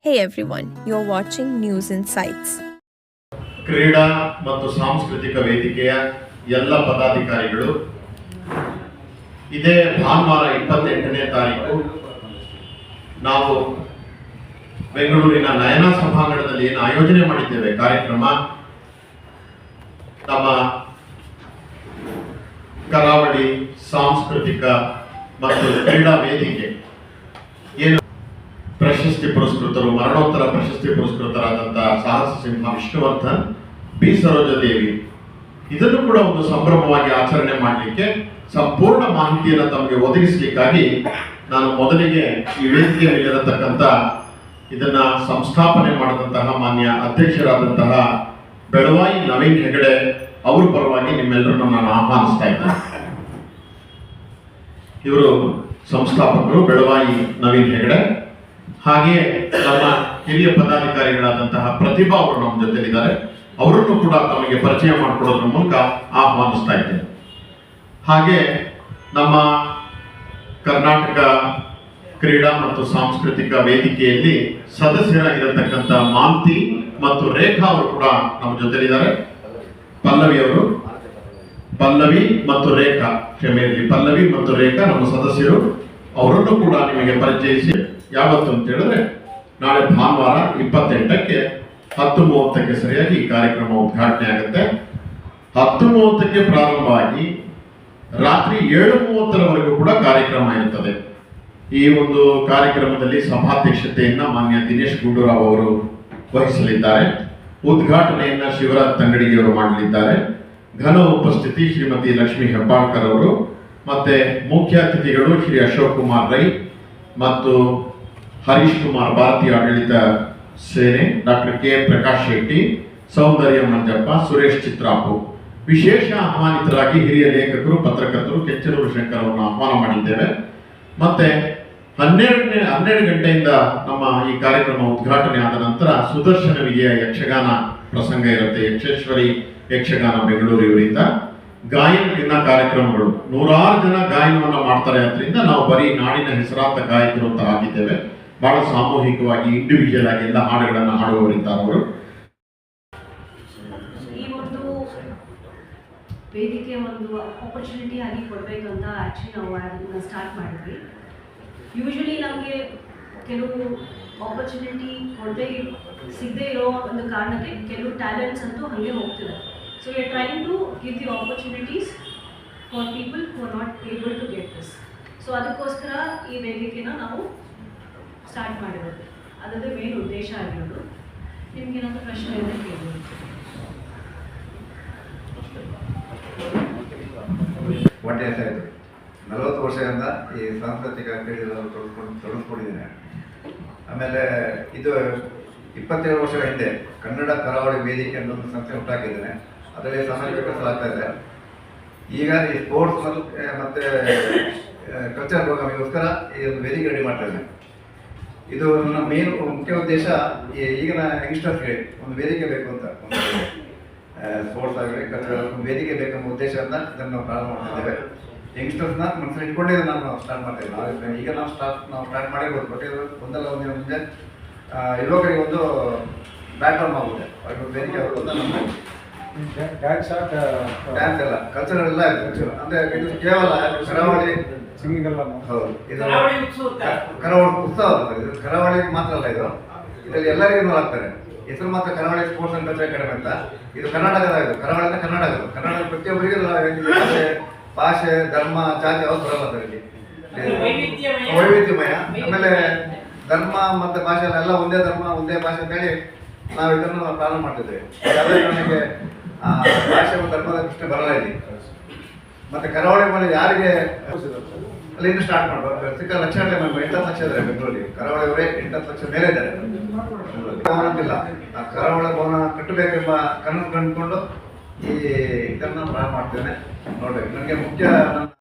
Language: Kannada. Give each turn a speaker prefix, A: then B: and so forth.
A: Hey everyone, you're watching News Insights.
B: ಕ್ರೀಡಾ ಮತ್ತು ಸಾಂಸ್ಕೃತಿಕ ವೇದಿಕೆಯ ಎಲ್ಲ ಪದಾಧಿಕಾರಿಗಳು ಇದೇ ಭಾನುವಾರ 28ನೇ ತಾರೀಕು ನಾವು ಬೆಂಗಳೂರಿನ ನಯನ ಸಭಾಂಗಣದಲ್ಲಿ ಏನು ಆಯೋಜನೆ ಮಾಡಿದ್ದೇವೆ ಕಾರ್ಯಕ್ರಮ, ನಮ್ಮ ಕರಾವಳಿ ಸಾಂಸ್ಕೃತಿಕ ಮತ್ತು ಕ್ರೀಡಾ ವೇದಿಕೆ ಏನು ಪ್ರಶಸ್ತಿ ಪುರಸ್ಕೃತರು, ಮರಣೋತ್ತರ ಪ್ರಶಸ್ತಿ ಪುರಸ್ಕೃತರಾದಂತಹ ಸಾಹಸ ಸಿಂಹ ವಿಷ್ಣುವರ್ಧನ್, ಬಿ ಸರೋಜಾದೇವಿ, ಇದನ್ನು ಕೂಡ ಒಂದು ಸಂಭ್ರಮವಾಗಿ ಆಚರಣೆ ಮಾಡಲಿಕ್ಕೆ ಸಂಪೂರ್ಣ ಮಾಹಿತಿಯನ್ನು ತಮಗೆ ಒದಗಿಸಲಿಕ್ಕಾಗಿ ನಾನು ಮೊದಲಿಗೆ ಈ ವೇದಿಕೆ ಮೇಲಿರತಕ್ಕಂಥ ಇದನ್ನ ಸಂಸ್ಥಾಪನೆ ಮಾಡಿದಂತಹ ಮಾನ್ಯ ಅಧ್ಯಕ್ಷರಾದಂತಹ ಬೆಳವಾಯಿ ನವೀನ್ ಹೆಗಡೆ ಅವ್ರ ಪರವಾಗಿ ನಿಮ್ಮೆಲ್ಲರನ್ನು ನಾನು ಆಹ್ವಾನಿಸ್ತಾ ಇದ್ದೇನೆ. ಇವರು ಸಂಸ್ಥಾಪಕರು ಬೆಳವಾಯಿ ನವೀನ್ ಹೆಗಡೆ. ಹಾಗೆಯೇ ನಮ್ಮ ಹಿರಿಯ ಪದಾಧಿಕಾರಿಗಳಾದಂತಹ ಪ್ರತಿಭಾ ಅವರು ನಮ್ಮ ಜೊತೆಲಿದ್ದಾರೆ, ಅವರನ್ನು ಕೂಡ ತಮಗೆ ಪರಿಚಯ ಮಾಡಿಕೊಡೋದ್ರ ಮೂಲಕ ಆಹ್ವಾನಿಸ್ತಾ ಇದ್ದೇನೆ. ಹಾಗೆ ನಮ್ಮ ಕರ್ನಾಟಕ ಕ್ರೀಡಾ ಮತ್ತು ಸಾಂಸ್ಕೃತಿಕ ವೇದಿಕೆಯಲ್ಲಿ ಸದಸ್ಯರಾಗಿರತಕ್ಕಂಥ ಮಾಂತಿ ಮತ್ತು ರೇಖಾ ಅವರು ಕೂಡ ನಮ್ಮ ಜೊತೆಲಿದ್ದಾರೆ. ಪಲ್ಲವಿ ಮತ್ತು ರೇಖಾ, ಕ್ಷಮೆಯಲ್ಲಿ ಪಲ್ಲವಿ ಮತ್ತು ರೇಖಾ ನಮ್ಮ ಸದಸ್ಯರು, ಅವರನ್ನು ಕೂಡ ನಿಮಗೆ ಪರಿಚಯಿಸಿ ಯಾವತ್ತು ಅಂತ ಹೇಳಿದ್ರೆ ನಾಳೆ ಭಾನುವಾರ 28ಕ್ಕೆ 10:30ಕ್ಕೆ ಸರಿಯಾಗಿ ಈ ಕಾರ್ಯಕ್ರಮ ಉದ್ಘಾಟನೆ ಆಗುತ್ತೆ. 10:30ಕ್ಕೆ ಪ್ರಾರಂಭ ಆಗಿ ರಾತ್ರಿ 7:30ರವರೆಗೂ ಕೂಡ ಕಾರ್ಯಕ್ರಮ ಇರುತ್ತದೆ. ಈ ಒಂದು ಕಾರ್ಯಕ್ರಮದಲ್ಲಿ ಸಭಾಧ್ಯಕ್ಷತೆಯನ್ನ ಮಾನ್ಯ ದಿನೇಶ್ ಗುಂಡೂರಾವ್ ಅವರು ವಹಿಸಲಿದ್ದಾರೆ. ಉದ್ಘಾಟನೆಯನ್ನ ಶಿವರಾಜ್ ತಂಗಡಿಗೆಯವರು ಮಾಡಲಿದ್ದಾರೆ. ಘನ ಉಪಸ್ಥಿತಿ ಶ್ರೀಮತಿ ಲಕ್ಷ್ಮೀ ಹೆಬ್ಬಾಳ್ಕರ್ ಅವರು, ಮತ್ತೆ ಮುಖ್ಯ ಅತಿಥಿಗಳು ಶ್ರೀ ಅಶೋಕ್ ಕುಮಾರ್ ರೈ ಮತ್ತು ಹರೀಶ್ ಕುಮಾರ್, ಭಾರತೀಯ ಆಡಳಿತ ಸೇನೆ, ಡಾಕ್ಟರ್ ಕೆ ಪ್ರಕಾಶ್ ಶೆಟ್ಟಿ, ಸೌಂದರ್ಯ ಮಂಜಪ್ಪ, ಸುರೇಶ್ ಚಿತ್ರಾಪು. ವಿಶೇಷ ಆಹ್ವಾನಿತರಾಗಿ ಹಿರಿಯ ಲೇಖಕರು, ಪತ್ರಕರ್ತರು ಕೆಚ್ಚನೂರು ಶಂಕರ್ ಅವರನ್ನು ಆಹ್ವಾನ ಮಾಡಿದ್ದೇವೆ. ಮತ್ತೆ 12 ಗಂಟೆಯಿಂದ ನಮ್ಮ ಈ ಕಾರ್ಯಕ್ರಮ ಉದ್ಘಾಟನೆ ಆದ ನಂತರ ಸುದರ್ಶನ ವಿಜಯ ಯಕ್ಷಗಾನ ಪ್ರಸಂಗ ಇರುತ್ತೆ. ಯಕ್ಷೇಶ್ವರಿ ಯಕ್ಷಗಾನ ಬೆಂಗಳೂರು ಇವರಿಂದ ಗಾಯನ ಕಾರ್ಯಕ್ರಮಗಳು, 100 ಜನ ಗಾಯನವನ್ನ ಮಾಡ್ತಾರೆ. ಅದರಿಂದ ನಾವು ಬರೀ ನಾಡಿನ ಹೆಸರಾಂತ ಗಾಯಕರು ಅಂತ ಹಾಕಿದ್ದೇವೆ. ಬಹಳ ಸಾಮೂಹಿಕವಾಗಿ ಇಂಡಿವಿಜುವಲ್ ಆಗಿ ಎಲ್ಲ ಹಾಡುಗಳನ್ನು ಹಾಡುವವರಿದ್ದಾರೆ ಅವರು.
C: ಈ ಒಂದು ವೇದಿಕೆ ಒಂದು ಆಪರ್ಚುನಿಟಿ ಆಗಿ ಕೊಡಬೇಕಂತ ಆ್ಯಕ್ಚುಲಿ ನಾವು ಅದನ್ನು ಸ್ಟಾರ್ಟ್ ಮಾಡಿದ್ವಿ. ಯೂಶ್ವಲಿ ನಮಗೆ ಕೆಲವು ಆಪರ್ಚುನಿಟಿ ಸಿಗದೆ ಇರೋ ಒಂದು ಕಾರಣಕ್ಕೆ ಕೆಲವು ಟ್ಯಾಲೆಂಟ್ಸ್ ಅಂತೂ ಹಾಗೆ ಹೋಗ್ತಿದೆ. So we are trying to give the opportunities for people who are not able to get this. So ಅದಕ್ಕೋಸ್ಕರ ಈ ವೇದಿಕೆನ ನಾವು ಸ್ಟಾರ್ಟ್ ಮಾಡಿರೋದು, ಅದರದ್ದು ಮೇನ್ ಉದ್ದೇಶ ಆಗಿರೋದು. ನಿಮಗೇನಾದರೂ ಪ್ರಶ್ನೆ ಇದೆ ಕೇಳ್ಬೋದು.
D: ಒಳ್ಳೆಯ ಸಾಯಿತು 40 ವರ್ಷದಿಂದ ಈ ಸಾಂಸ್ಕೃತಿಕ ಕ್ರೀಡೆಗಳನ್ನು ತೊಡಗಿಸ್ಕೊಂಡಿದ್ದೇನೆ. ಆಮೇಲೆ ಇದು 27 ವರ್ಷಗಳ ಹಿಂದೆ ಕನ್ನಡ ಕರಾವಳಿ ವೇದಿಕೆ ಅನ್ನೋ ಒಂದು ಸಂಸ್ಥೆ ಹುಟ್ಟಾಕಿದ್ದೇನೆ. ಅದರಲ್ಲಿ ಸಾಮಾಜಿಕ ಕೆಲಸ ಆಗ್ತಾ ಇದೆ. ಈಗ ಈ ಸ್ಪೋರ್ಟ್ಸ್ ಮತ್ತು ಕಲ್ಚರ್ ಪ್ರೋಗ್ರಾಮಿಗೋಸ್ಕರ ಈ ಒಂದು ವೇದಿಕೆ ರೆಡಿ ಮಾಡ್ತಾ ಇದ್ದೇನೆ. ಇದು ನನ್ನ ಮೇನ್ ಮುಖ್ಯ ಉದ್ದೇಶ, ಈಗಿನ ಯಂಗ್ಸ್ಟರ್ಸ್ಗೆ ಒಂದು ವೇದಿಕೆ ಬೇಕು ಅಂತ, ಸ್ಪೋರ್ಟ್ಸ್ ಆಗಲಿ ಕಲ್ಚರ್ ಒಂದು ವೇದಿಕೆ ಬೇಕೆಂಬ ಉದ್ದೇಶದಿಂದ ಇದನ್ನು ನಾವು ಪ್ರಾರಂಭ ಮಾಡ್ತಿದ್ದೇವೆ. ಯಂಗ್ಸ್ಟರ್ಸ್ನ ಮನಸ್ಸಲ್ಲಿ ಇಟ್ಕೊಂಡೇ ನಾವು ಸ್ಟಾರ್ಟ್ ಮಾಡ್ತಾಯಿದ್ದೀವಿ. ಈಗ ನಾವು ಸ್ಟಾರ್ಟ್ ಮಾಡಿರ್ಬೋದು, ಬಟ್ ಇದು ಒಂದಲ್ಲ ಒಂದಿನ ಮುಂದೆ ಯುವಕರಿಗೆ ಒಂದು ಪ್ಲಾಟ್ಫಾರ್ಮ್ ಆಗುತ್ತೆ. ಅವ್ರಿಗೆ ವೇದಿಕೆ ಆಗೋದು ನಮ್ಮ ಡ್ಯಾನ್ಸ್ ಎಲ್ಲ ಕಲ್ಚರಲ್ ಎಲ್ಲ ಇದೆ. ಅಂದರೆ ಇದು ಕೇವಲ ಕರಾವಳಿ ಸಿಂಗಿಂಗ್ ಅಲ್ಲ, ಹೌದು, ಇದು ಕರಾವಳಿ ಉತ್ಸವ ಅಲ್ಲ. ಇದು ಕರಾವಳಿ ಮಾತ್ರ ಅಲ್ಲ, ಇದರಲ್ಲಿ ಎಲ್ಲರಿಗೂ ಇನ್ವಾಲ್ವ್ ಆಗ್ತಾರೆ. ಹೆಸರು ಮಾತ್ರ ಕರಾವಳಿ ಸ್ಪೋರ್ಟ್ಸ್ ಅಂಡ್ ಕಲ್ಚರ್ ಅಕಾಡೆಮಿ ಅಂತ. ಇದು ಕರ್ನಾಟಕದ, ಇದು ಕರಾವಳಿ ಕರ್ನಾಟಕದ ಪ್ರತಿಯೊಬ್ಬರಿಗೆ ಭಾಷೆ, ಧರ್ಮ, ಜಾತಿ ಯಾವ್ದು ಬರಲ್ಲ ಅದರಲ್ಲಿ, ವೈವಿಧ್ಯಮಯ. ಆಮೇಲೆ ಧರ್ಮ ಮತ್ತು ಭಾಷೆ ಎಲ್ಲ ಒಂದೇ ಧರ್ಮ ಒಂದೇ ಭಾಷೆ ಅಂತೇಳಿ ನಾವು ಇದನ್ನು ಪ್ರಾರಂಭ ಮಾಡ್ತಿದ್ದೇವೆ. ಯಾವುದೇ ಕಾರಣಕ್ಕೆ ಭಾಷೆ ಮತ್ತು ಧರ್ಮದ ಪ್ರಶ್ನೆ ಬರಲ್ಲ ಇಲ್ಲಿ. ಮತ್ತು ಕರಾವಳಿ ಮೇಲೆ ಯಾರಿಗೆ ಅಲ್ಲಿಂದ ಸ್ಟಾರ್ಟ್ ಮಾಡ್ಬೋದು. ಸಿಕ್ಕ ಲಕ್ಷ 8 ಲಕ್ಷ ಇದ್ದಾರೆ ಬೆಂಗಳೂರಿಗೆ. ಕರಾವಳಿಯವರೇ 8 ಲಕ್ಷ ಮೇಲೆ ಇದ್ದಾರೆ. ಭವನ ಅಂತಿಲ್ಲ, ಕರಾವಳಿ ಭವನ ಕಟ್ಟಬೇಕೆಂಬ ಕನಸು ಕಂಡುಕೊಂಡು ಈ ಇದನ್ನು ಪ್ರಾರಂಭ ಮಾಡ್ತೇನೆ. ನೋಡ್ರಿ, ನನಗೆ ಮುಖ್ಯ